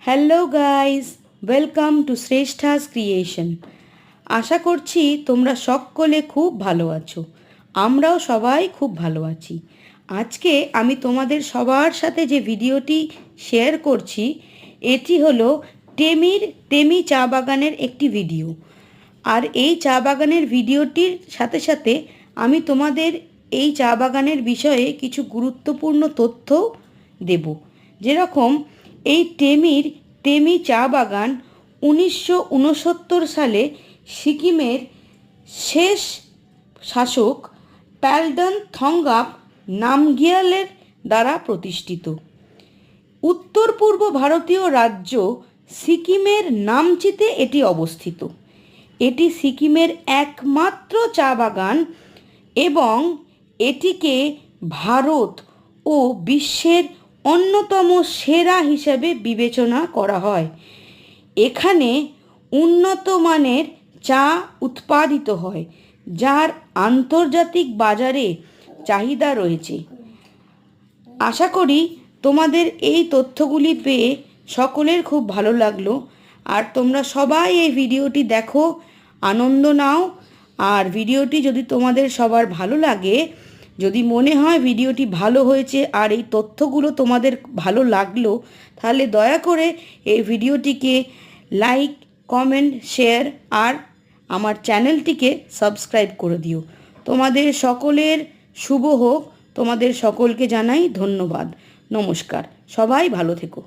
Hello guys, welcome to Shreshtha's creation. আশা করছি তোমরা সকলে খুব ভালো আছো। আমরাও সবাই খুব ভালো আছি। আজকে আমি তোমাদের সবার সাথে যে ভিডিওটি শেয়ার করছি এটি হলো টেমি চা বাগানের একটি ভিডিও। আর এই চা বাগানের ভিডিওটির সাথে সাথে আমি তোমাদের এই চা বাগানের বিষয়ে কিছু গুরুত্বপূর্ণ তথ্য দেব। যেরকম এই টেমি চা বাগান 1969 সালে সিকিমের শেষ শাসক প্যালডন থংগাপ নামগিয়ালের দ্বারা প্রতিষ্ঠিত। উত্তর পূর্ব ভারতীয় রাজ্য সিকিমের নামচিতে এটি অবস্থিত। এটি সিকিমের একমাত্র চা বাগান এবং এটিকে ভারত ও বিশ্বের অন্যতম সেরা হিসেবে বিবেচনা করা হয়। এখানে উন্নত মানের চা উৎপাদিত হয়, যার আন্তর্জাতিক বাজারে চাহিদা রয়েছে। আশা করি তোমাদের এই তথ্যগুলি পেয়ে সকলের খুব ভালো লাগলো। আর তোমরা সবাই এই ভিডিওটি দেখো, আনন্দ নাও। আর ভিডিওটি যদি তোমাদের সবার ভালো লাগে, যদি মনে হয় ভিডিওটি ভালো হয়েছে আর এই তথ্যগুলো তোমাদের ভালো লাগলো, তাহলে দয়া করে এই ভিডিওটিকে লাইক, কমেন্ট, শেয়ার আর আমার চ্যানেলটিকে সাবস্ক্রাইব করে দিও। তোমাদের সকলের শুভ হোক। তোমাদের সকলকে জানাই ধন্যবাদ। নমস্কার। সবাই ভালো থেকো।